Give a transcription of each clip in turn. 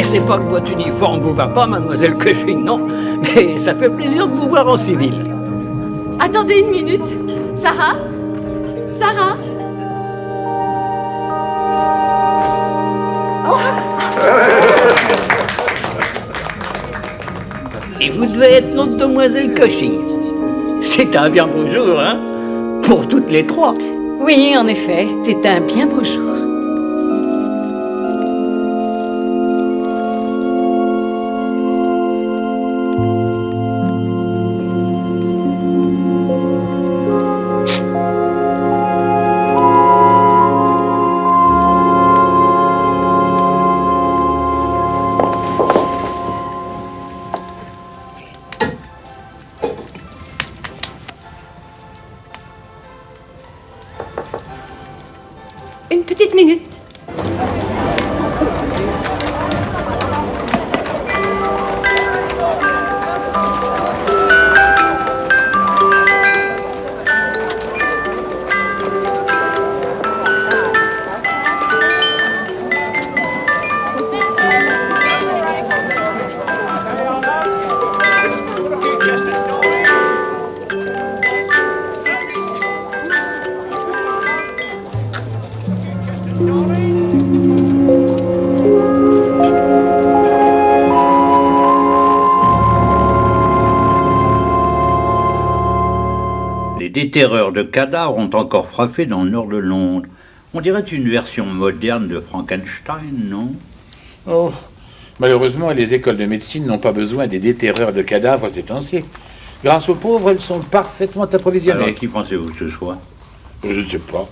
C'est pas que votre uniforme vous va pas, mademoiselle Cushing, non. Mais ça fait plaisir de vous voir en civil. Attendez une minute. Sarah Sarah Et vous devez être l'autre demoiselle Cushing. C'est un bien beau jour, hein. Pour toutes les trois. Oui, en effet, c'est un bien beau jour. Une petite minute. Les déterreurs de cadavres ont encore frappé dans le nord de Londres. On dirait une version moderne de Frankenstein, non? Oh, malheureusement, les écoles de médecine n'ont pas besoin des déterreurs de cadavres ces temps-ci. Grâce aux pauvres, elles sont parfaitement approvisionnées. Alors, qui pensez-vous que ce soit? Je ne sais pas.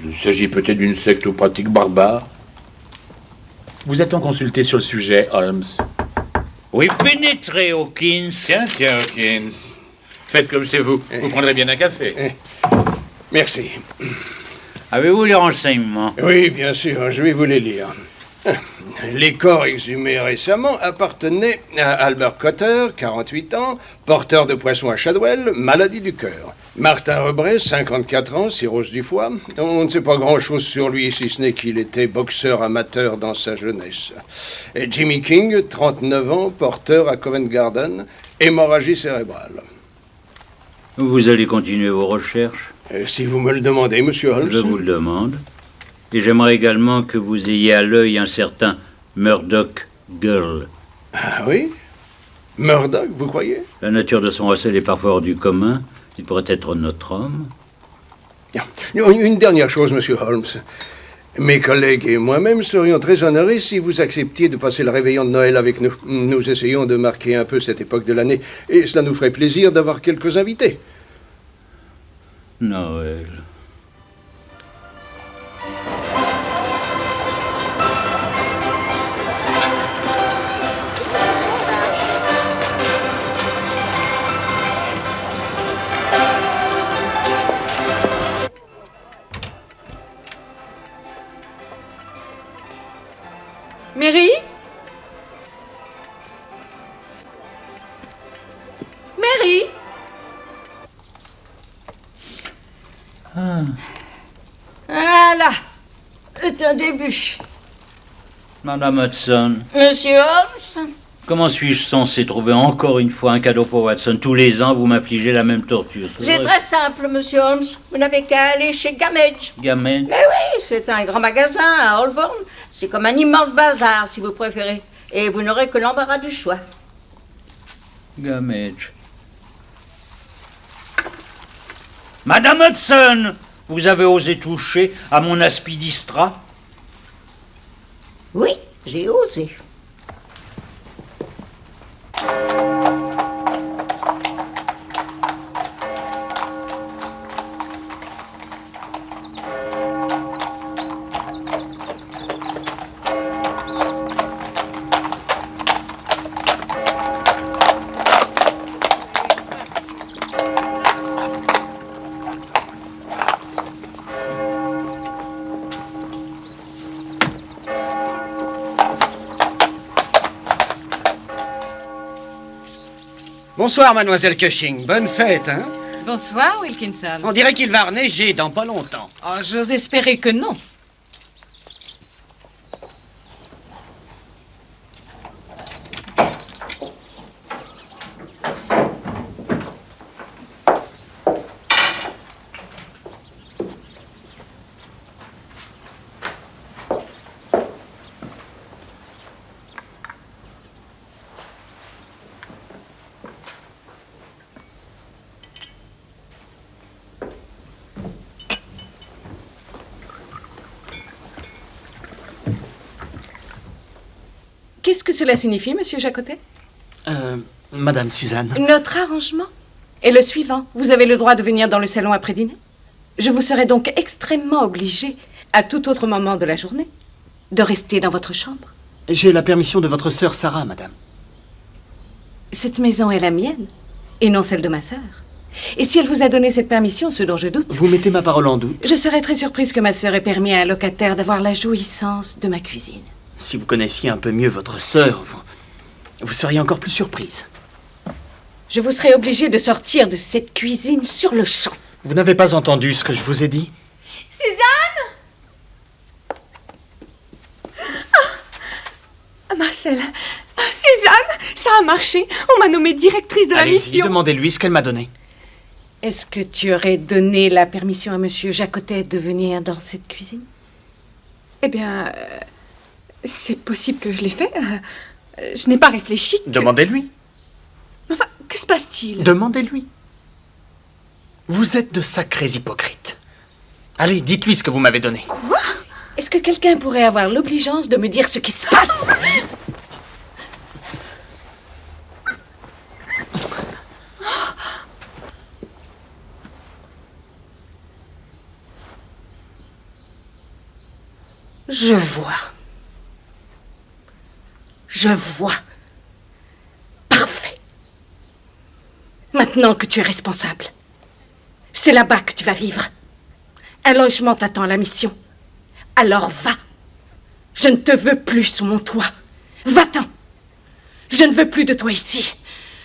Il s'agit peut-être d'une secte aux pratiques barbares. Vous a-t-on consulté sur le sujet, Holmes? Oui, pénétrez, Hawkins. Tiens, Hawkins. Faites comme chez vous. Vous prendrez bien un café. Merci. Avez-vous les renseignements? Oui, bien sûr, je vais vous les lire. Les corps exhumés récemment appartenaient à Albert Cotter, 48 ans, porteur de poisson à Shadwell, maladie du cœur. Martin Rebray, 54 ans, cirrhose du foie. On ne sait pas grand-chose sur lui, si ce n'est qu'il était boxeur amateur dans sa jeunesse. Et Jimmy King, 39 ans, porteur à Covent Garden, hémorragie cérébrale. Vous allez continuer vos recherches? Si vous me le demandez, monsieur Holmes. Je vous le demande. Et j'aimerais également que vous ayez à l'œil un certain Murdoch Girl. Ah oui? Murdoch, vous croyez? La nature de son recel est parfois hors du commun. Il pourrait être notre homme. Une dernière chose, monsieur Holmes. Mes collègues et moi-même serions très honorés si vous acceptiez de passer le réveillon de Noël avec nous. Nous essayons de marquer un peu cette époque de l'année et cela nous ferait plaisir d'avoir quelques invités. Noël. Mary? Mary? Voilà, c'est un début. Madame Hudson, Monsieur Holmes? comment suis-je censé trouver encore une fois un cadeau pour Watson? Tous les ans, vous m'affligez la même torture. C'est très simple, monsieur Holmes. Vous n'avez qu'à aller chez Gamage. Gamin. Mais oui, c'est un grand magasin à Holborn. C'est comme un immense bazar, si vous préférez. Et vous n'aurez que l'embarras du choix. Gamage. Madame Hudson, vous avez osé toucher à mon aspidistra? Oui, j'ai osé. Bonsoir, mademoiselle Cushing. Bonne fête, hein? Bonsoir, Wilkinson. On dirait qu'il va reneiger dans pas longtemps. Oh, j'ose espérer que non. Qu'est-ce que cela signifie, monsieur Jacotet? Madame Suzanne. Notre arrangement est le suivant. Vous avez le droit de venir dans le salon après dîner. Je vous serai donc extrêmement obligée, à tout autre moment de la journée, de rester dans votre chambre. J'ai la permission de votre sœur Sarah, madame. Cette maison est la mienne, et non celle de ma sœur. Et si elle vous a donné cette permission, ce dont je doute... Vous mettez ma parole en doute? Je serais très surprise que ma sœur ait permis à un locataire d'avoir la jouissance de ma cuisine. Si vous connaissiez un peu mieux votre sœur, vous seriez encore plus surprise. Je vous serais obligée de sortir de cette cuisine sur le champ. Vous n'avez pas entendu ce que je vous ai dit? Suzanne! Ah, Marcel. Ah, Suzanne, ça a marché. On m'a nommée directrice de la Allez-y, mission. demandez-lui ce qu'elle m'a donné. Est-ce que tu aurais donné la permission à monsieur Jacotet de venir dans cette cuisine? Eh bien, c'est possible que je l'ai fait. Je n'ai pas réfléchi. Demandez-lui. Enfin, que se passe-t-il? Demandez-lui. Vous êtes de sacrés hypocrites. Allez, dites-lui ce que vous m'avez donné. Quoi? Est-ce que quelqu'un pourrait avoir l'obligeance de me dire ce qui se passe? Je vois. Je vois. Parfait. Maintenant que tu es responsable, c'est là-bas que tu vas vivre. Un logement t'attend à la mission. Alors va. Je ne te veux plus sous mon toit. Va-t'en. Je ne veux plus de toi ici.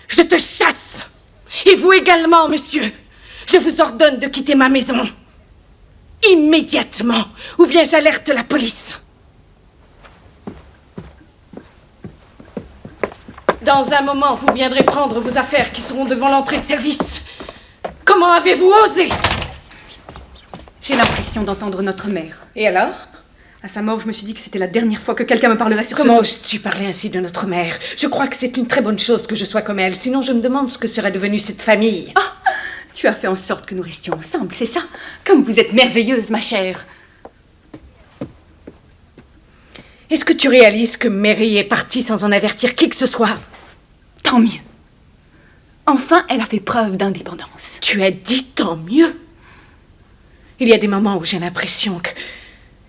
Je te chasse. Et vous également, monsieur. Je vous ordonne de quitter ma maison. Immédiatement. Ou bien j'alerte la police. Dans un moment, vous viendrez prendre vos affaires qui seront devant l'entrée de service. Comment avez-vous osé? J'ai l'impression d'entendre notre mère. Et alors? À sa mort, je me suis dit que c'était la dernière fois que quelqu'un me parlerait sur Comment ce... oses-tu parler ainsi de notre mère? Je crois que c'est une très bonne chose que je sois comme elle. Sinon, je me demande ce que serait devenue cette famille. Ah! Tu as fait en sorte que nous restions ensemble, c'est ça? Comme vous êtes merveilleuse, ma chère. Est-ce que tu réalises que Mary est partie sans en avertir qui que ce soit? Tant mieux. Enfin, elle a fait preuve d'indépendance. Tu as dit tant mieux. Il y a des moments où j'ai l'impression que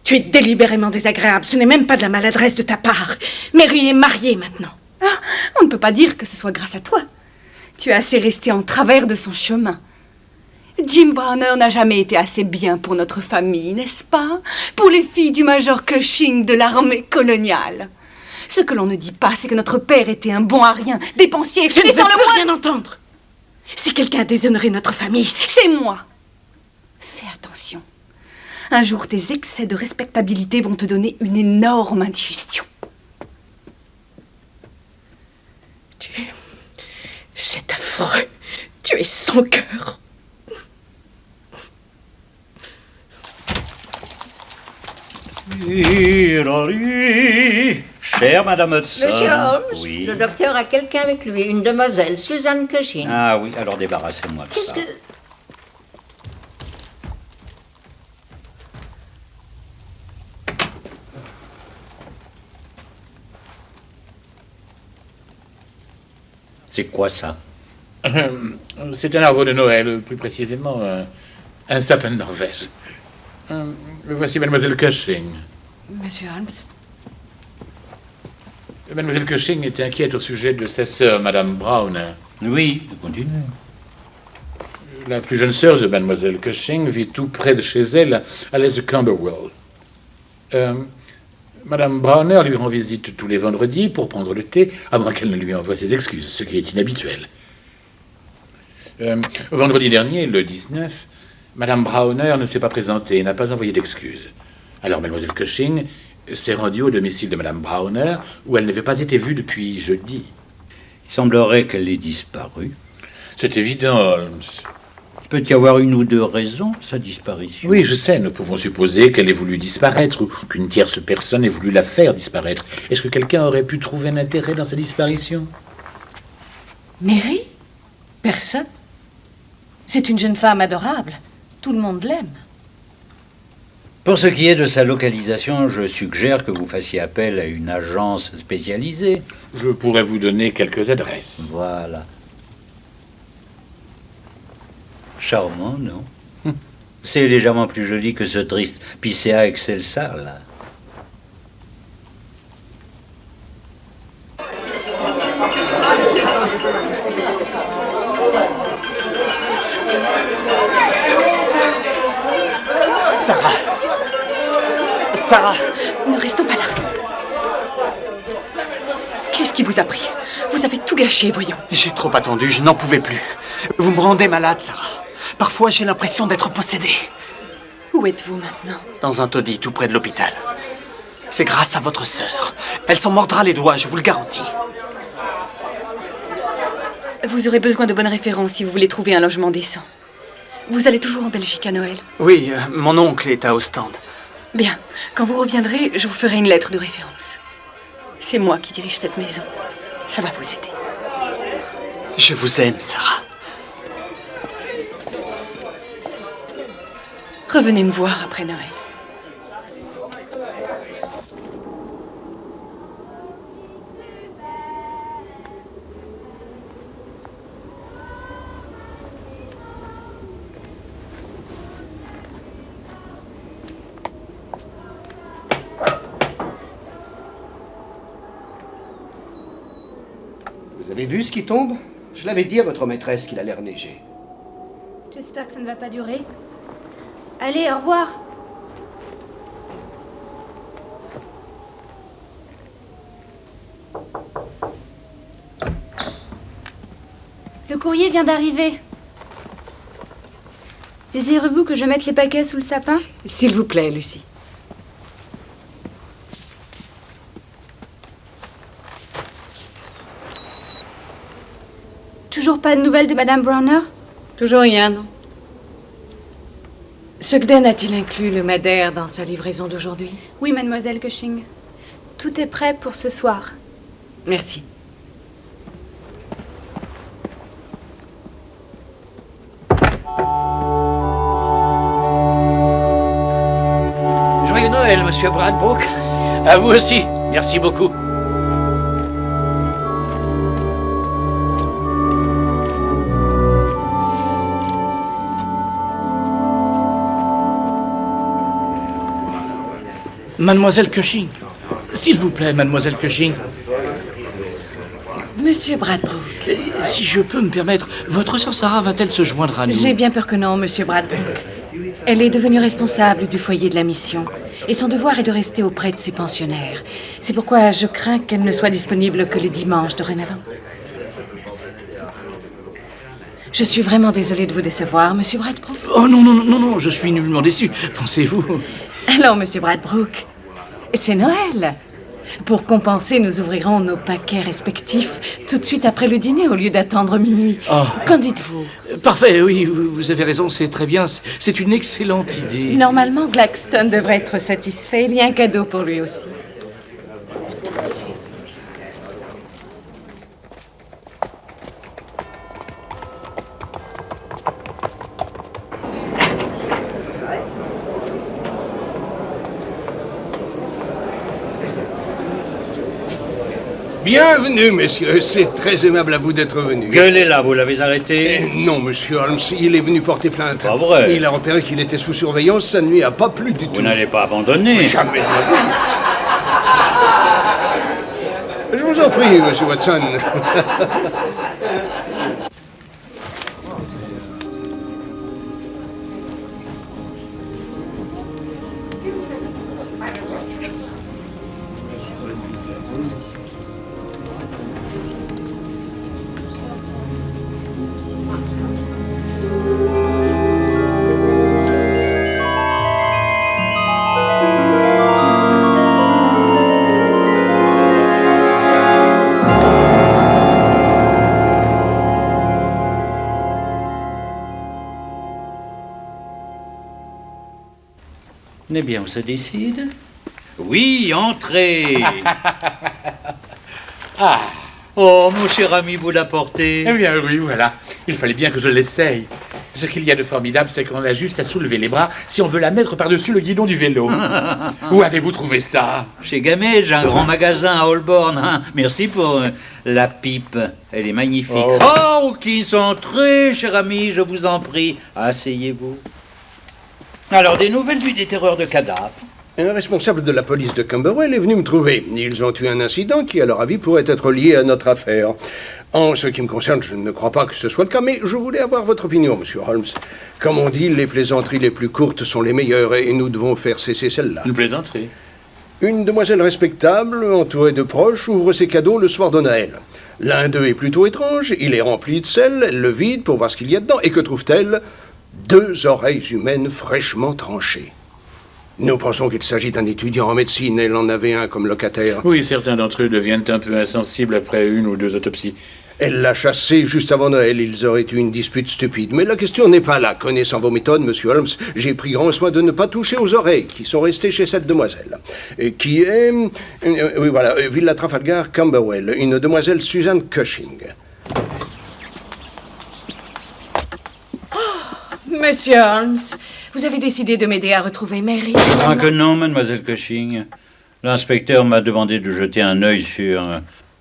tu es délibérément désagréable. Ce n'est même pas de la maladresse de ta part. Mary est mariée maintenant. Ah, on ne peut pas dire que ce soit grâce à toi. Tu es assez resté en travers de son chemin. Jim Browner n'a jamais été assez bien pour notre famille, n'est-ce pas? Pour les filles du major Cushing de l'armée coloniale. Ce que l'on ne dit pas, c'est que notre père était un bon à rien, dépensier, Je ne veux et sans le plus moins... rien entendre. Si quelqu'un a déshonoré notre famille, C'est moi. Fais attention. Un jour, tes excès de respectabilité vont te donner une énorme indigestion. C'est affreux. Tu es sans cœur. Chère Madame Hudson. Monsieur Holmes, Oui. le docteur a quelqu'un avec lui, une demoiselle, Suzanne Cushing. Ah oui, alors débarrassez-moi de Qu'est-ce ça. que... C'est quoi ça? C'est un arbre de Noël, plus précisément un sapin de Norvège. Voici Mademoiselle Cushing. Monsieur Holmes, Mademoiselle Cushing est inquiète au sujet de sa sœur, Madame Browner. Oui, continuez. La plus jeune sœur de Mademoiselle Cushing vit tout près de chez elle, à l'est de Camberwell. Madame Browner lui rend visite tous les vendredis pour prendre le thé, à moins qu'elle ne lui envoie ses excuses, ce qui est inhabituel. Vendredi dernier, le 19, Madame Browner ne s'est pas présentée et n'a pas envoyé d'excuses. Alors Mademoiselle Cushing s'est rendue au domicile de Madame Browner, où elle n'avait pas été vue depuis jeudi. Il semblerait qu'elle ait disparu. C'est évident, Holmes. Peut y avoir une ou deux raisons à sa disparition. Oui, je sais, nous pouvons supposer qu'elle ait voulu disparaître ou qu'une tierce personne ait voulu la faire disparaître. Est-ce que quelqu'un aurait pu trouver un intérêt dans sa disparition? Mary? Personne. C'est une jeune femme adorable. Tout le monde l'aime. Pour ce qui est de sa localisation, je suggère que vous fassiez appel à une agence spécialisée. Je pourrais vous donner quelques adresses. Voilà. Charmant, non? C'est légèrement plus joli que ce triste Picea Excelsa, là. Sarah. Sarah. Ne restons pas là. Qu'est-ce qui vous a pris? Vous avez tout gâché, voyons. J'ai trop attendu, je n'en pouvais plus. Vous me rendez malade, Sarah. Parfois, j'ai l'impression d'être possédé. Où êtes-vous maintenant? Dans un taudis tout près de l'hôpital. C'est grâce à votre sœur. Elle s'en mordra les doigts, je vous le garantis. Vous aurez besoin de bonnes références si vous voulez trouver un logement décent. Vous allez toujours en Belgique à Noël? Oui, mon oncle est à Ostende. Bien, quand vous reviendrez, je vous ferai une lettre de référence. C'est moi qui dirige cette maison. Ça va vous aider. Je vous aime, Sarah. Revenez me voir après Noël. Vous avez vu ce qui tombe? Je l'avais dit à votre maîtresse qu'il allait neiger. J'espère que ça ne va pas durer. Allez, au revoir. Le courrier vient d'arriver. Désirez-vous que je mette les paquets sous le sapin? S'il vous plaît, Lucie. Toujours pas de nouvelles de Madame Browner? Toujours rien, non? Sugden a-t-il inclus le Madère dans sa livraison d'aujourd'hui? Oui, mademoiselle Cushing. Tout est prêt pour ce soir. Merci. Joyeux Noël, monsieur Bradbrook. À vous aussi. Merci beaucoup. Mademoiselle Cushing. S'il vous plaît, mademoiselle Cushing. Monsieur Bradbrook. Si je peux me permettre, votre sœur Sarah va-t-elle se joindre à nous? J'ai bien peur que non, monsieur Bradbrook. Elle est devenue responsable du foyer de la mission. Et son devoir est de rester auprès de ses pensionnaires. C'est pourquoi je crains qu'elle ne soit disponible que le dimanche dorénavant. Je suis vraiment désolée de vous décevoir, monsieur Bradbrook. Oh non, non, non, non, je suis nullement déçu. Pensez-vous? Alors, monsieur Bradbrook, c'est Noël. Pour compenser, nous ouvrirons nos paquets respectifs tout de suite après le dîner au lieu d'attendre minuit. Oh. Qu'en dites-vous? Parfait, oui, vous avez raison, c'est très bien. C'est une excellente idée. Normalement, Gladstone devrait être satisfait. Il y a un cadeau pour lui aussi. Bienvenue, messieurs. C'est très aimable à vous d'être venus. Gueulez là, vous l'avez arrêté? Non, monsieur Holmes, il est venu porter plainte. Pas vrai. Il a repéré qu'il était sous surveillance, ça ne lui a pas plu du tout. Vous n'allez pas abandonner? Jamais de la vie. Je vous en prie, monsieur Watson. Eh bien, on se décide? Oui, entrez. Oh, mon cher ami, vous l'apportez? Eh bien, oui, voilà. Il fallait bien que je l'essaye. Ce qu'il y a de formidable, c'est qu'on a juste à soulever les bras si on veut la mettre par-dessus le guidon du vélo. Où avez-vous trouvé ça? Chez Gamage, un grand magasin à Holborn. Hein. Merci pour la pipe. Elle est magnifique. Oh, qui sont très, cher ami, je vous en prie. Asseyez-vous. Alors, des nouvelles du déterreur de cadavres? Un responsable de la police de Camberwell est venu me trouver. Ils ont eu un incident qui, à leur avis, pourrait être lié à notre affaire. En ce qui me concerne, je ne crois pas que ce soit le cas, mais je voulais avoir votre opinion, monsieur Holmes. Comme on dit, les plaisanteries les plus courtes sont les meilleures, et nous devons faire cesser celle-là. Une plaisanterie? Une demoiselle respectable, entourée de proches, ouvre ses cadeaux le soir de Noël. L'un d'eux est plutôt étrange, il est rempli de sel, elle le vide pour voir ce qu'il y a dedans, et que trouve-t-elle? 2 oreilles humaines fraîchement tranchées. Nous pensons qu'il s'agit d'un étudiant en médecine, elle en avait un comme locataire. Oui, certains d'entre eux deviennent un peu insensibles après 1 ou 2 autopsies. Elle l'a chassé juste avant Noël, ils auraient eu une dispute stupide. Mais la question n'est pas là. Connaissant vos méthodes, monsieur Holmes, j'ai pris grand soin de ne pas toucher aux oreilles qui sont restées chez cette demoiselle. Qui est... oui, voilà, Villa Trafalgar, Camberwell, une demoiselle Suzanne Cushing. Monsieur Holmes, vous avez décidé de m'aider à retrouver Mary. Ah que non, mademoiselle Cushing. L'inspecteur m'a demandé de jeter un œil sur...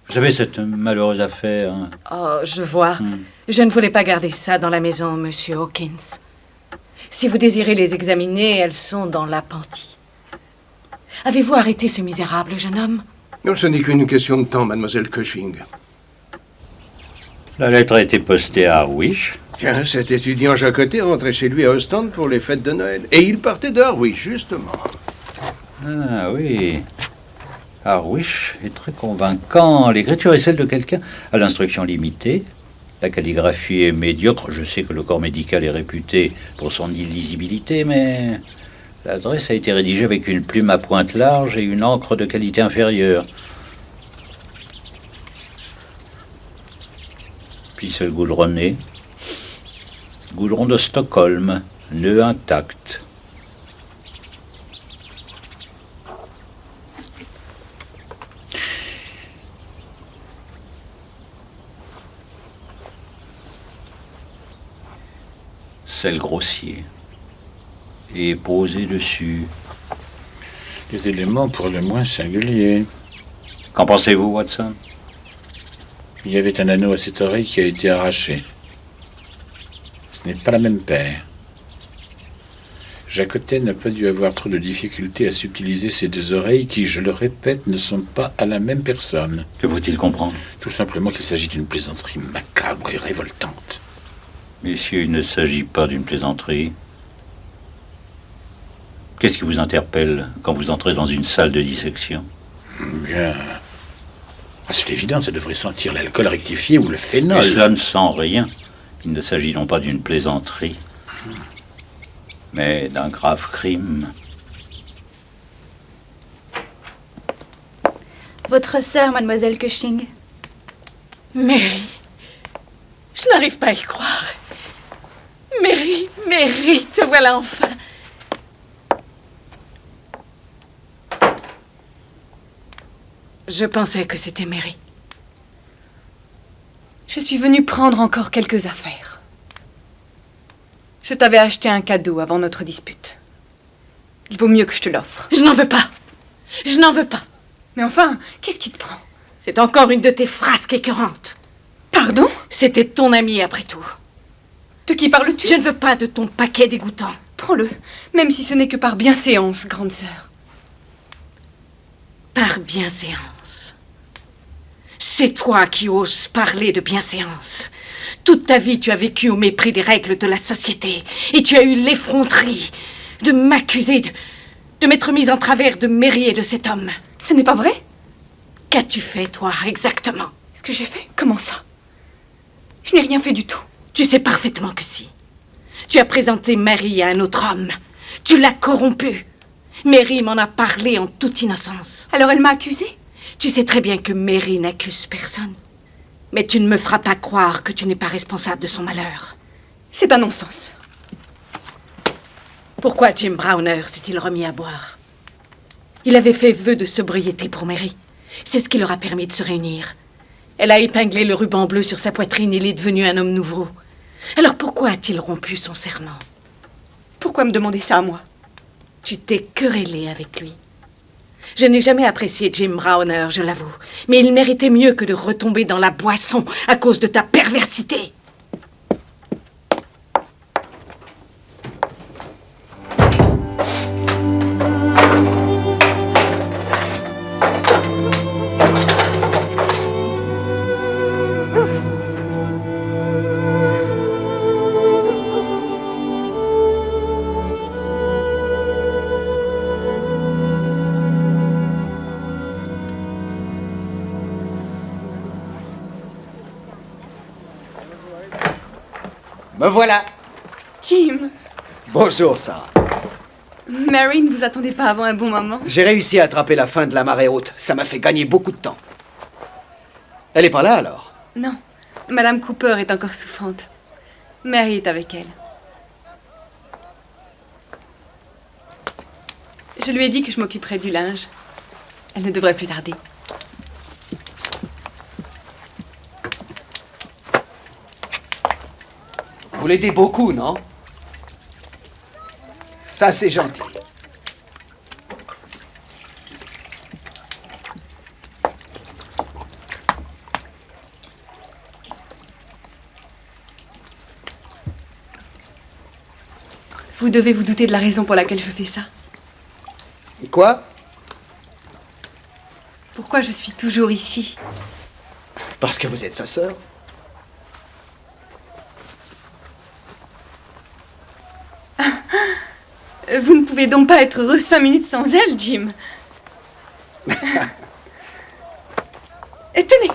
vous savez, cette malheureuse affaire. Oh, je vois. Je ne voulais pas garder ça dans la maison, monsieur Hawkins. Si vous désirez les examiner, elles sont dans l'appentis. Avez-vous arrêté ce misérable jeune homme? Non, ce n'est qu'une question de temps, mademoiselle Cushing. La lettre a été postée à Harwich. Tiens, cet étudiant jacoté rentrait chez lui à Ostende pour les fêtes de Noël. Et il partait de Harwich, justement. Ah oui. Harwich est très convaincant. L'écriture est celle de quelqu'un à l'instruction limitée. La calligraphie est médiocre. Je sais que le corps médical est réputé pour son illisibilité, mais l'adresse a été rédigée avec une plume à pointe large et une encre de qualité inférieure. Puis c'est goudronné. Goudron de Stockholm, nœud intact. Sel grossier. Et posé dessus. Des éléments pour le moins singuliers. Qu'en pensez-vous, Watson? Il y avait un anneau à cette oreille qui a été arraché. Ce n'est pas la même paire. Jacotet n'a pas dû avoir trop de difficultés à subtiliser ces 2 oreilles qui, je le répète, ne sont pas à la même personne. Que faut-il comprendre? Tout simplement qu'il s'agit d'une plaisanterie macabre et révoltante. Messieurs, il ne s'agit pas d'une plaisanterie. Qu'est-ce qui vous interpelle quand vous entrez dans une salle de dissection? Bien... Ah, c'est évident, ça devrait sentir l'alcool rectifié ou le phénol. Et cela ne sent rien. Il ne s'agit non pas d'une plaisanterie, mais d'un grave crime. Votre sœur, mademoiselle Cushing. Mary, je n'arrive pas à y croire. Mary, te voilà enfin. Je pensais que c'était Mary. Je suis venue prendre encore quelques affaires. Je t'avais acheté un cadeau avant notre dispute. Il vaut mieux que je te l'offre. Je n'en veux pas. Je n'en veux pas. Mais enfin, qu'est-ce qui te prend? C'est encore une de tes frasques écœurantes. Pardon? C'était ton ami après tout. De qui parles-tu? Je ne veux pas de ton paquet dégoûtant. Prends-le, même si ce n'est que par bienséance, grande sœur. Par bienséance. C'est toi qui oses parler de bienséance. Toute ta vie, tu as vécu au mépris des règles de la société. Et tu as eu l'effronterie de m'accuser, de m'être mise en travers de Mary et de cet homme. Ce n'est pas vrai? Qu'as-tu fait, toi, exactement? Ce que j'ai fait? Comment ça? Je n'ai rien fait du tout. Tu sais parfaitement que si. Tu as présenté Mary à un autre homme. Tu l'as corrompue. Mary m'en a parlé en toute innocence. Alors elle m'a accusée? Tu sais très bien que Mary n'accuse personne. Mais tu ne me feras pas croire que tu n'es pas responsable de son malheur. C'est un non-sens. Pourquoi Jim Browner s'est-il remis à boire? Il avait fait vœu de sobriété pour Mary. C'est ce qui leur a permis de se réunir. Elle a épinglé le ruban bleu sur sa poitrine et il est devenu un homme nouveau. Alors pourquoi a-t-il rompu son serment? Pourquoi me demander ça à moi? Tu t'es querellé avec lui. Je n'ai jamais apprécié Jim Browner, je l'avoue. Mais il méritait mieux que de retomber dans la boisson à cause de ta perversité. Me voilà. Jim, Bonjour, Sarah. Mary ne vous attendait pas avant un bon moment. J'ai réussi à attraper la fin de la marée haute. Ça m'a fait gagner beaucoup de temps. Elle est pas là, alors? Non, Madame Cooper est encore souffrante. Mary est avec elle. Je lui ai dit que je m'occuperais du linge. Elle ne devrait plus tarder. Vous l'aidez beaucoup, non? Ça, c'est gentil. Vous devez vous douter de la raison pour laquelle je fais ça. Quoi? Pourquoi je suis toujours ici? Parce que vous êtes sa sœur? Vous ne pouvez donc pas être heureux 5 minutes sans elle, Jim. Et tenez,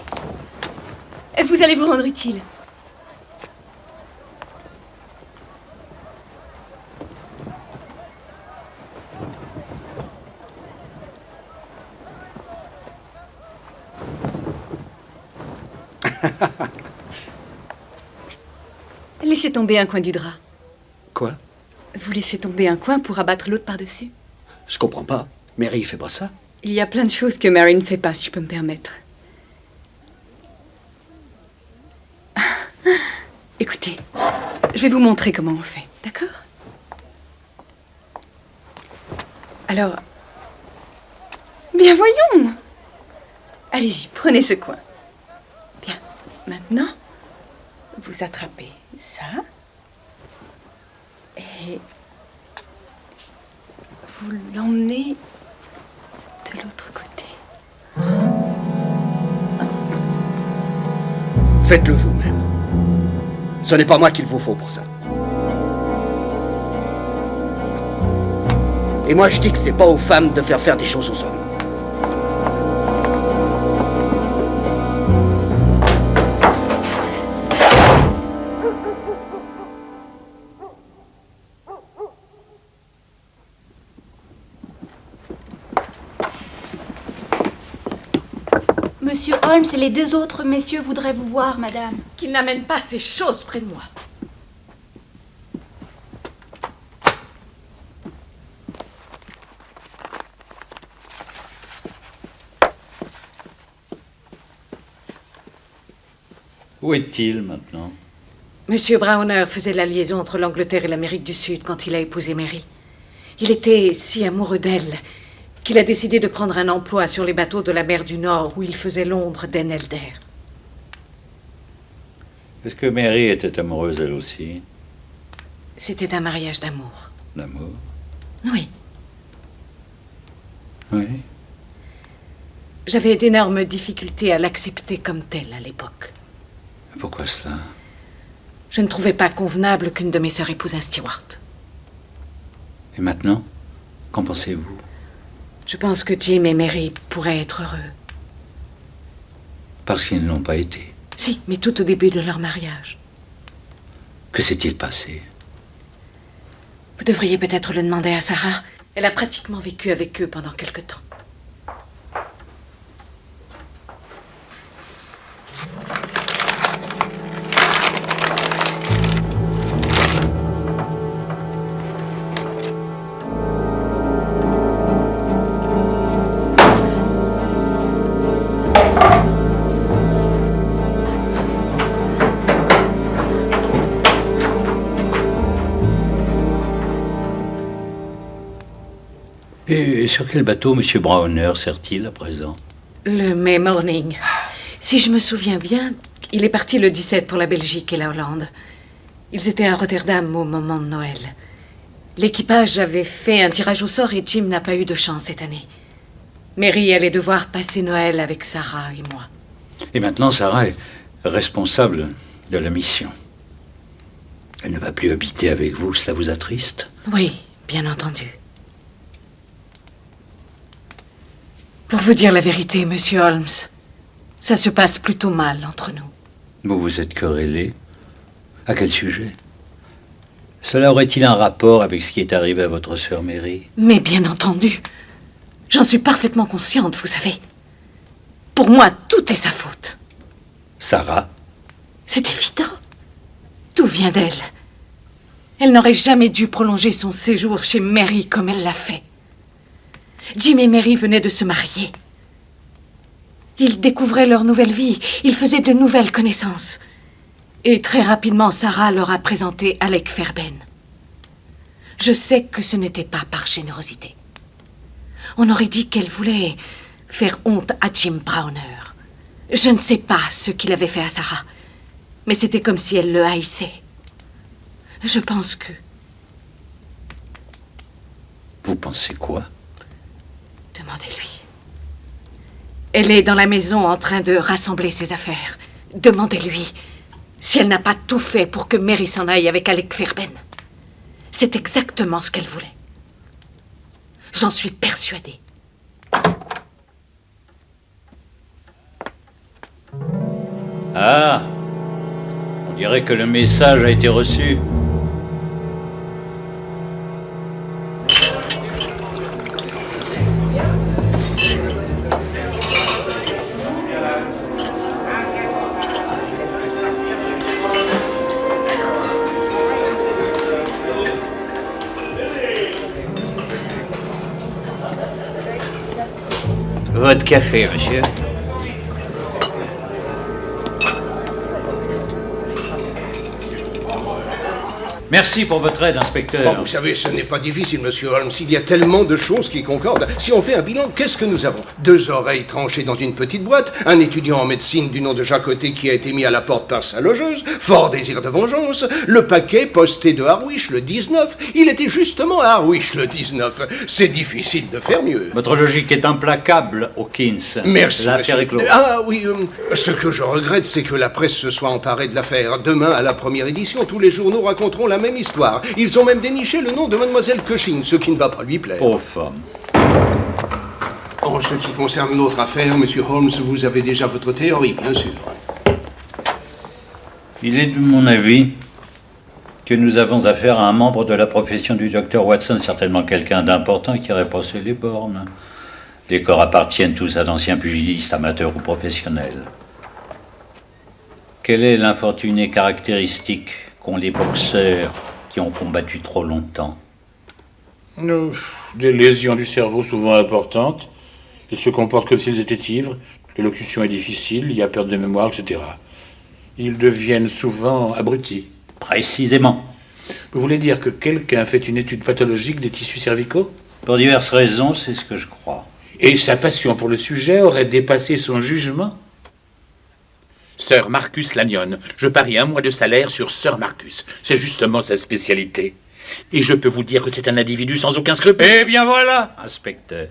vous allez vous rendre utile. Laissez tomber un coin du drap. Quoi? Vous laissez tomber un coin pour abattre l'autre par-dessus. Je comprends pas. Mary fait pas ça. Il y a plein de choses que Mary ne fait pas, si je peux me permettre. Écoutez, je vais vous montrer comment on fait, d'accord? Alors, bien voyons. Allez-y, prenez ce coin. Bien, maintenant, vous attrapez ça. Et vous l'emmenez de l'autre côté. Faites-le vous-même. Ce n'est pas moi qu'il vous faut pour ça. Et moi, je dis que c'est pas aux femmes de faire des choses aux hommes. Monsieur Holmes et les 2 autres messieurs voudraient vous voir, madame. Qu'il n'amène pas ces choses près de moi. Où est-il maintenant? Monsieur Browner faisait la liaison entre l'Angleterre et l'Amérique du Sud quand il a épousé Mary. Il était si amoureux d'elle qu'il a décidé de prendre un emploi sur les bateaux de la mer du Nord où il faisait l'ombre d'Enelder. Est-ce que Mary était amoureuse elle aussi? C'était un mariage d'amour. D'amour? Oui. Oui. J'avais d'énormes difficultés à l'accepter comme tel à l'époque. Pourquoi cela? Je ne trouvais pas convenable qu'une de mes sœurs épouse un steward. Et maintenant? Qu'en pensez-vous? Je pense que Jim et Mary pourraient être heureux. Parce qu'ils ne l'ont pas été. Si, mais tout au début de leur mariage. Que s'est-il passé? Vous devriez peut-être le demander à Sarah. Elle a pratiquement vécu avec eux pendant quelque temps. Et sur quel bateau M. Browner sert-il à présent? Le May Morning. Si je me souviens bien, il est parti le 17 pour la Belgique et la Hollande. Ils étaient à Rotterdam au moment de Noël. L'équipage avait fait un tirage au sort et Jim n'a pas eu de chance cette année. Mary allait devoir passer Noël avec Sarah et moi. Et maintenant, Sarah est responsable de la mission. Elle ne va plus habiter avec vous, cela vous attriste? Oui, bien entendu. Pour vous dire la vérité, Monsieur Holmes, ça se passe plutôt mal entre nous. Vous vous êtes querellés? À quel sujet? Cela aurait-il un rapport avec ce qui est arrivé à votre sœur Mary? Mais bien entendu. J'en suis parfaitement consciente, vous savez. Pour moi, tout est sa faute. Sarah? C'est évident. Tout vient d'elle. Elle n'aurait jamais dû prolonger son séjour chez Mary comme elle l'a fait. Jim et Mary venaient de se marier. Ils découvraient leur nouvelle vie. Ils faisaient de nouvelles connaissances. Et très rapidement, Sarah leur a présenté Alec Fairbairn. Je sais que ce n'était pas par générosité. On aurait dit qu'elle voulait faire honte à Jim Browner. Je ne sais pas ce qu'il avait fait à Sarah, mais c'était comme si elle le haïssait. Je pense que... Vous pensez quoi? Demandez-lui. Elle est dans la maison en train de rassembler ses affaires. Demandez-lui si elle n'a pas tout fait pour que Mary s'en aille avec Alec Fairbairn. C'est exactement ce qu'elle voulait. J'en suis persuadée. Ah, on dirait que le message a été reçu. Votre café, monsieur. Merci pour votre aide, inspecteur. Bon, vous savez, ce n'est pas difficile, monsieur Holmes. Il y a tellement de choses qui concordent. Si on fait un bilan, qu'est-ce que nous avons? 2 oreilles tranchées dans une petite boîte, un étudiant en médecine du nom de Jacoté qui a été mis à la porte par sa logeuse, fort désir de vengeance, le paquet posté de Harwich le 19. Il était justement à Harwich le 19. C'est difficile de faire mieux. Votre logique est implacable, Hawkins. Merci, L'affaire est monsieur. close. Ah oui, ce que je regrette, c'est que la presse se soit emparée de l'affaire. Demain, à la première édition, tous les journaux raconteront la même histoire. Ils ont même déniché le nom de mademoiselle Cushing, ce qui ne va pas lui plaire. Pauvre femme. En ce qui concerne l'autre affaire, monsieur Holmes, vous avez déjà votre théorie, bien sûr. Il est de mon avis que nous avons affaire à un membre de la profession du docteur Watson, certainement quelqu'un d'important qui aurait passé les bornes. Les corps appartiennent tous à d'anciens pugilistes, amateurs ou professionnels. Quelle est l'infortunée caractéristique qu'ont les boxeurs qui ont combattu trop longtemps? Des lésions du cerveau souvent importantes. Ils se comportent comme s'ils étaient ivres. L'élocution est difficile, il y a perte de mémoire, etc. Ils deviennent souvent abrutis. Précisément. Vous voulez dire que quelqu'un fait une étude pathologique des tissus cervicaux? Pour diverses raisons, c'est ce que je crois. Et sa passion pour le sujet aurait dépassé son jugement? Sir Marcus Lanyon. Je parie 1 mois de salaire sur Sir Marcus. C'est justement sa spécialité. Et je peux vous dire que c'est un individu sans aucun scrupule. Eh bien voilà, inspecteur.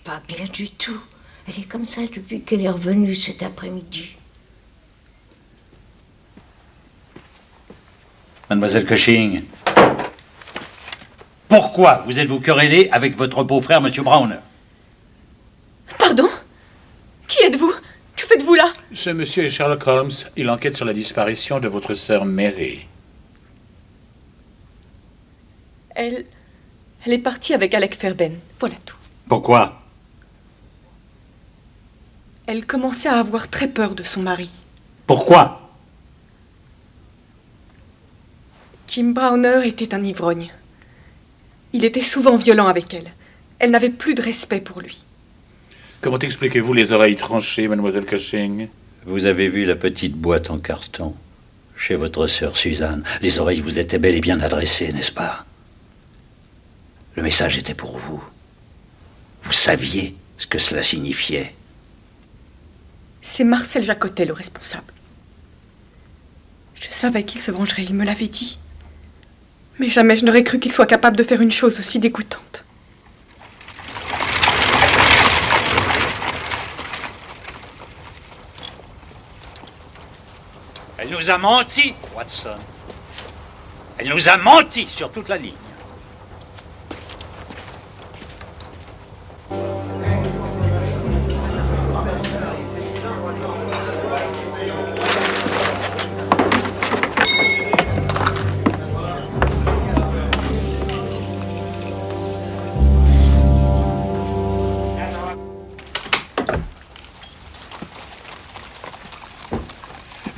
Pas bien du tout. Elle est comme ça depuis qu'elle est revenue cet après-midi. Mademoiselle Cushing, pourquoi vous êtes-vous querellée avec votre beau-frère, Monsieur Browner? Pardon? Qui êtes-vous? Que faites-vous là? Ce monsieur est Sherlock Holmes. Il enquête sur la disparition de votre sœur Mary. Elle Elle est partie avec Alec Fairbairn. Voilà tout. Pourquoi? Elle commençait à avoir très peur de son mari. Pourquoi? Jim Browner était un ivrogne. Il était souvent violent avec elle. Elle n'avait plus de respect pour lui. Comment expliquez-vous les oreilles tranchées, mademoiselle Cushing? Vous avez vu la petite boîte en carton chez votre sœur Suzanne. Les oreilles vous étaient bel et bien adressées, n'est-ce pas? Le message était pour vous. Vous saviez ce que cela signifiait. C'est Marcel Jacotet le responsable. Je savais qu'il se vengerait, il me l'avait dit. Mais jamais je n'aurais cru qu'il soit capable de faire une chose aussi dégoûtante. Elle nous a menti, Watson. Elle nous a menti sur toute la ligne.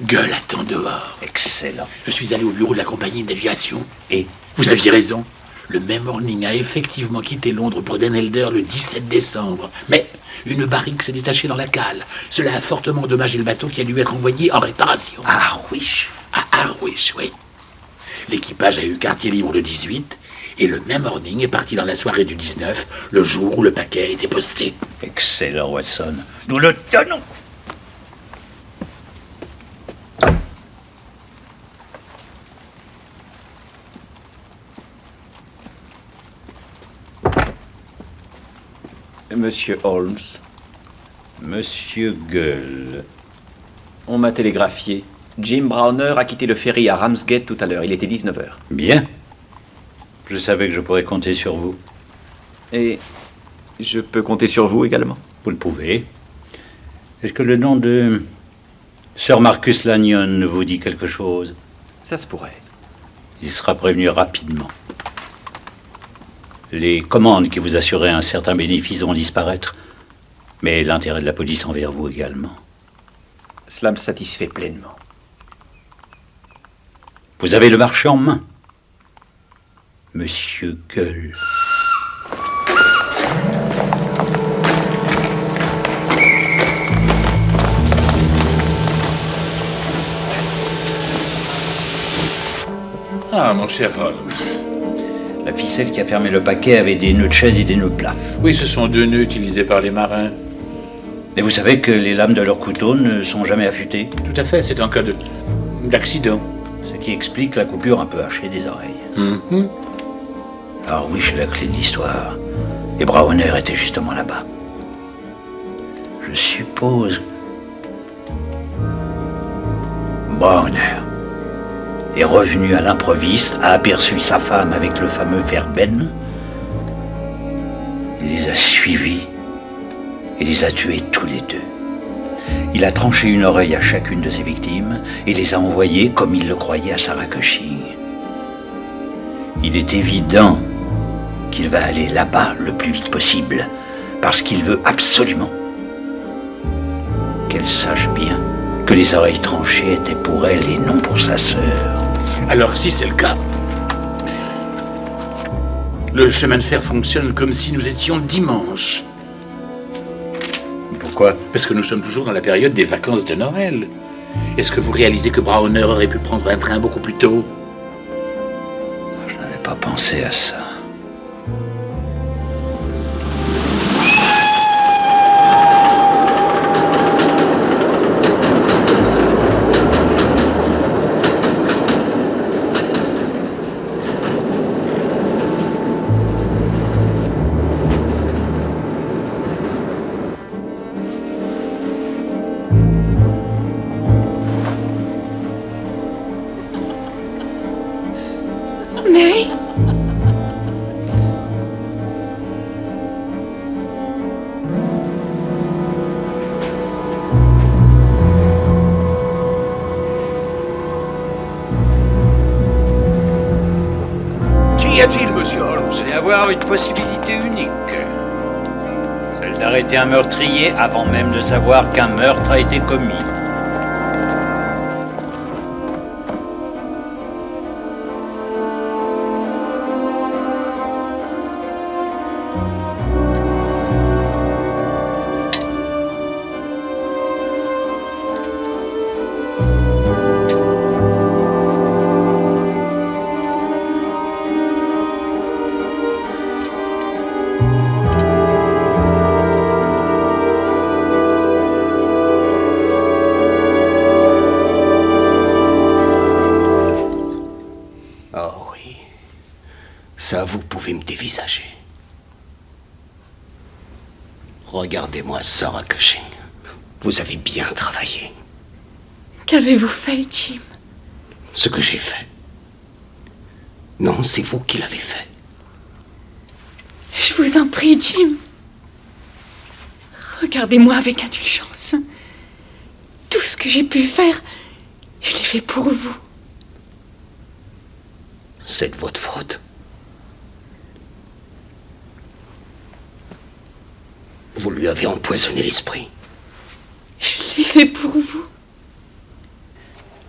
Gueule, attends dehors. Excellent. Je suis allé au bureau de la compagnie de navigation. Et vous aviez raison. Le même Morning a effectivement quitté Londres pour Den Helder le 17 décembre. Mais une barrique s'est détachée dans la cale. Cela a fortement endommagé le bateau qui a dû être envoyé en réparation. À Harwich. À Harwich, oui. L'équipage a eu quartier libre le 18 et le même Morning est parti dans la soirée du 19, le jour où le paquet a été posté. Excellent, Watson. Nous le tenons. Monsieur Holmes. Monsieur Gueule. On m'a télégraphié. Jim Browner a quitté le ferry à Ramsgate tout à l'heure. Il était 19h. Bien. Je savais que je pourrais compter sur vous. Et je peux compter sur vous également? Vous le pouvez. Est-ce que le nom de Sir Marcus Lanyon vous dit quelque chose? Ça se pourrait. Il sera prévenu rapidement. Les commandes qui vous assuraient un certain bénéfice vont disparaître, mais l'intérêt de la police envers vous également. Cela me satisfait pleinement. Vous avez le marché en main, Monsieur Gueule. Ah, mon cher Holmes. La ficelle qui a fermé le paquet avait des nœuds de chaise et des nœuds plats. Oui, ce sont 2 nœuds utilisés par les marins. Et vous savez que les lames de leur couteau ne sont jamais affûtées? Tout à fait, c'est en cas d'accident. Ce qui explique la coupure un peu hachée des oreilles. Alors oui, c'est la clé de l'histoire. Et Browner était justement là-bas. Je suppose... Browner est revenu à l'improviste, a aperçu sa femme avec le fameux Fairbairn. Il les a suivis et les a tués tous les deux. Il a tranché une oreille à chacune de ses victimes et les a envoyées, comme il le croyait, à Sarah Cushing. Il est évident qu'il va aller là-bas le plus vite possible, parce qu'il veut absolument qu'elle sache bien que les oreilles tranchées étaient pour elle et non pour sa sœur. Alors, si c'est le cas, le chemin de fer fonctionne comme si nous étions dimanche. Pourquoi? Parce que nous sommes toujours dans la période des vacances de Noël. Est-ce que vous réalisez que Browner aurait pu prendre un train beaucoup plus tôt? Je n'avais pas pensé à ça. Mary? a-t-il, monsieur Holmes? Vous allez avoir une possibilité unique. Celle d'arrêter un meurtrier avant même de savoir qu'un meurtre a été commis. Ça, vous pouvez me dévisager. Regardez-moi, Sarah Cushing. Vous avez bien travaillé. Qu'avez-vous fait, Jim? Ce que j'ai fait. Non, c'est vous qui l'avez fait. Je vous en prie, Jim. Regardez-moi avec indulgence. Tout ce que j'ai pu faire, je l'ai fait pour vous. C'est de votre faute. Vous lui avez empoisonné l'esprit. Je l'ai fait pour vous.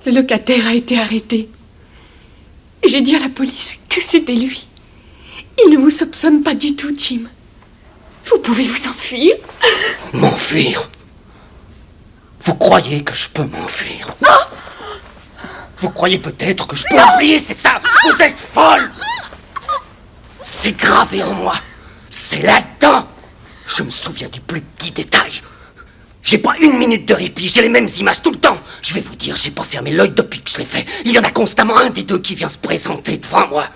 Le locataire a été arrêté. J'ai dit à la police que c'était lui. Il ne vous soupçonne pas du tout, Jim. Vous pouvez vous enfuir. M'enfuir? Vous croyez que je peux m'enfuir? Vous croyez peut-être que je peux oublier, c'est ça? Vous êtes folle! C'est gravé en moi. C'est là-dedans. Je me souviens du plus petit détail. J'ai pas une minute de répit, j'ai les mêmes images tout le temps. Je vais vous dire, j'ai pas fermé l'œil depuis que je l'ai fait. Il y en a constamment un des deux qui vient se présenter devant moi.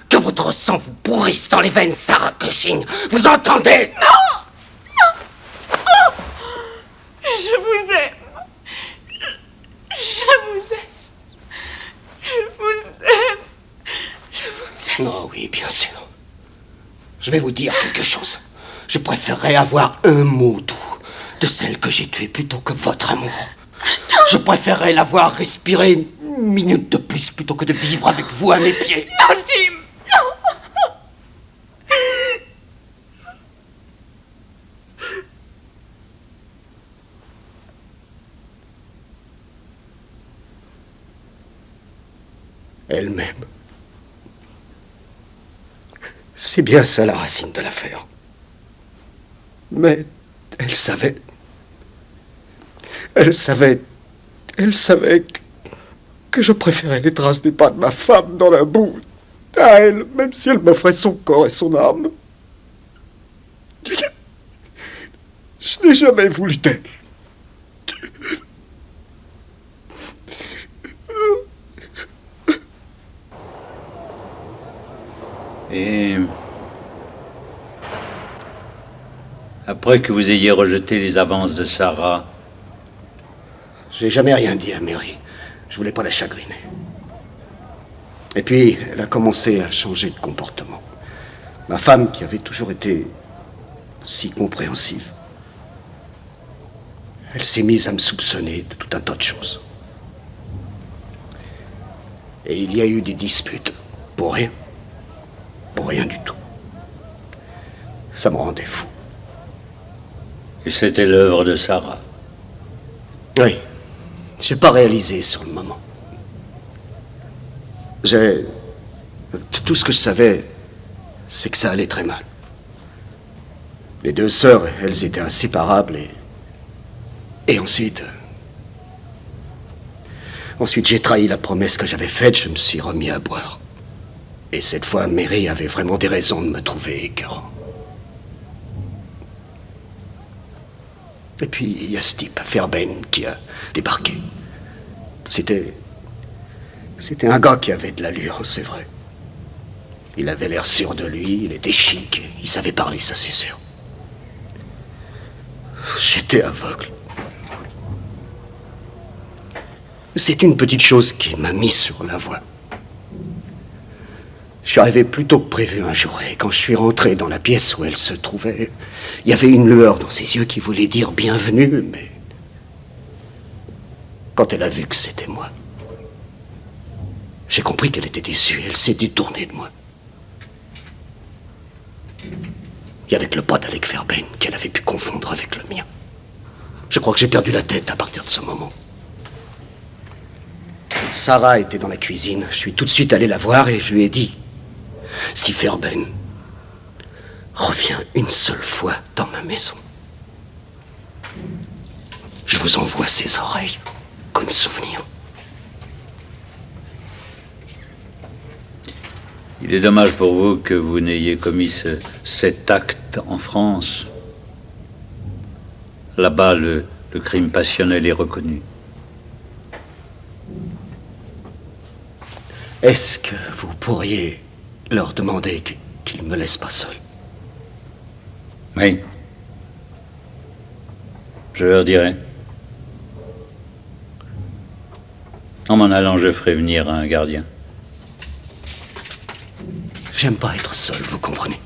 Que votre sang vous pourrisse dans les veines, Sarah Cushing. Vous entendez? Non! Oh! Je vous aime. Je vous aime. Je vous aime. Je vous aime. Oh oui, bien sûr. Je vais vous dire quelque chose. Je préférerais avoir un mot doux de celle que j'ai tuée plutôt que votre amour. Je préférerais l'avoir respiré une minute de plus plutôt que de vivre avec vous à mes pieds. Non, Jim! Non! Elle-même. C'est bien ça la racine de l'affaire. Mais elle savait. Elle savait que je préférais les traces des pas de ma femme dans la boue à elle, même si elle m'offrait son corps et son âme. Je n'ai jamais voulu d'elle. Et après que vous ayez rejeté les avances de Sarah, J'ai jamais rien dit à Mary. Je voulais pas la chagriner. Et puis, elle a commencé à changer de comportement. Ma femme, qui avait toujours été si compréhensive, elle s'est mise à me soupçonner de tout un tas de choses. Et il y a eu des disputes. Pour rien. Pour rien du tout. Ça me rendait fou. et c'était l'œuvre de Sarah. Oui. J'ai pas réalisé sur le moment. Tout ce que je savais, c'est que ça allait très mal. Les deux sœurs, elles étaient inséparables et ensuite... Ensuite, j'ai trahi la promesse que j'avais faite, je me suis remis à boire. Et cette fois, Mary avait vraiment des raisons de me trouver écœurant. Et puis, il y a ce type, Fairbairn, qui a débarqué. C'était un gars qui avait de l'allure, c'est vrai. Il avait l'air sûr de lui, il était chic, il savait parler, ça c'est sûr. J'étais aveugle. C'est une petite chose qui m'a mis sur la voie. Je suis arrivé plus tôt que prévu un jour, et quand je suis rentré dans la pièce où elle se trouvait, il y avait une lueur dans ses yeux qui voulait dire bienvenue, mais quand elle a vu que c'était moi, j'ai compris qu'elle était déçue, elle s'est détournée de moi. et avec le pas d'Alec Fairbairn qu'elle avait pu confondre avec le mien. Je crois que j'ai perdu la tête à partir de ce moment. Sarah était dans la cuisine. Je suis tout de suite allé la voir et je lui ai dit, si Fairbairn revient une seule fois dans ma maison, je vous envoie ses oreilles comme souvenir. Il est dommage pour vous que vous n'ayez commis cet acte en France. Là-bas, le crime passionnel est reconnu. Est-ce que vous pourriez leur demander qu'ils me laissent pas seul? Oui. Je leur dirai. En m'en allant, je ferai venir un gardien. J'aime pas être seul, vous comprenez?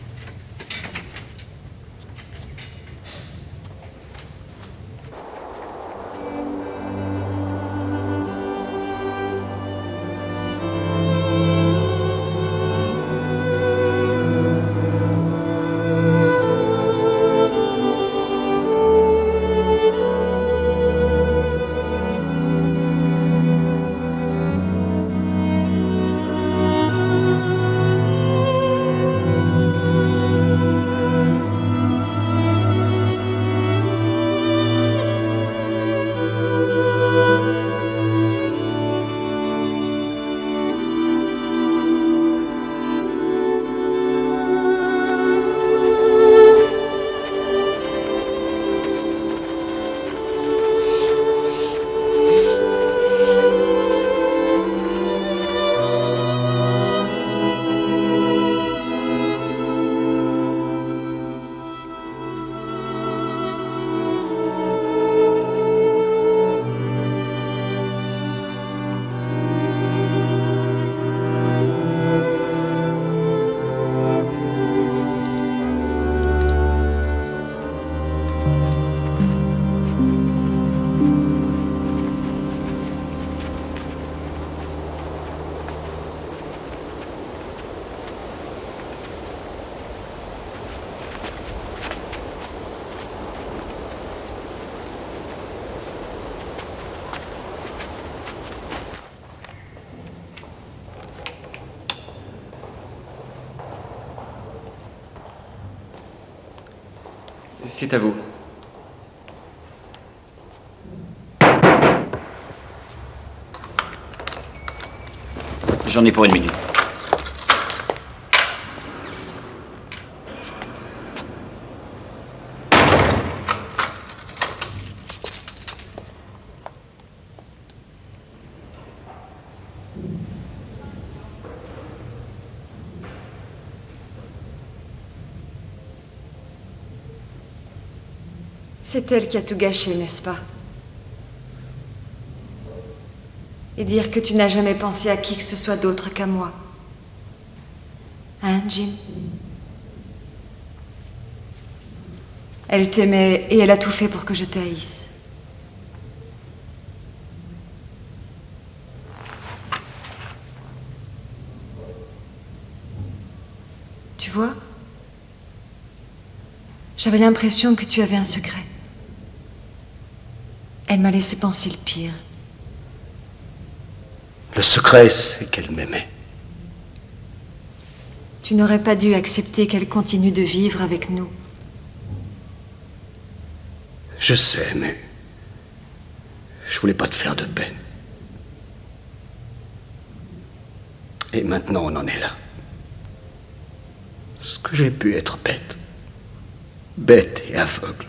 C'est à vous. J'en ai pour 1 minute. C'est elle qui a tout gâché, n'est-ce pas? Et dire que tu n'as jamais pensé à qui que ce soit d'autre qu'à moi. Hein, Jim? Elle t'aimait et elle a tout fait pour que je te haïsse. Tu vois? J'avais l'impression que tu avais un secret. Elle m'a laissé penser le pire. Le secret, c'est qu'elle m'aimait. Tu n'aurais pas dû accepter qu'elle continue de vivre avec nous. Je sais, mais je voulais pas te faire de peine. Et maintenant, on en est là. Est-ce que j'ai pu être bête? Bête et aveugle.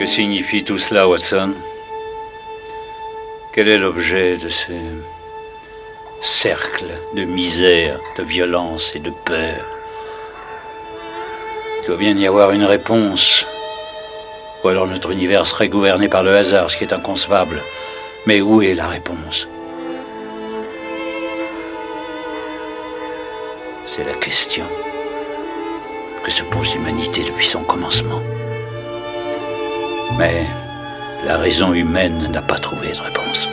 Que signifie tout cela, Watson? Quel est l'objet de ce cercle de misère, de violence et de peur? Il doit bien y avoir une réponse. Ou alors notre univers serait gouverné par le hasard, ce qui est inconcevable. Mais où est la réponse? C'est la question que se pose l'humanité depuis son commencement. Mais la raison humaine n'a pas trouvé de réponse.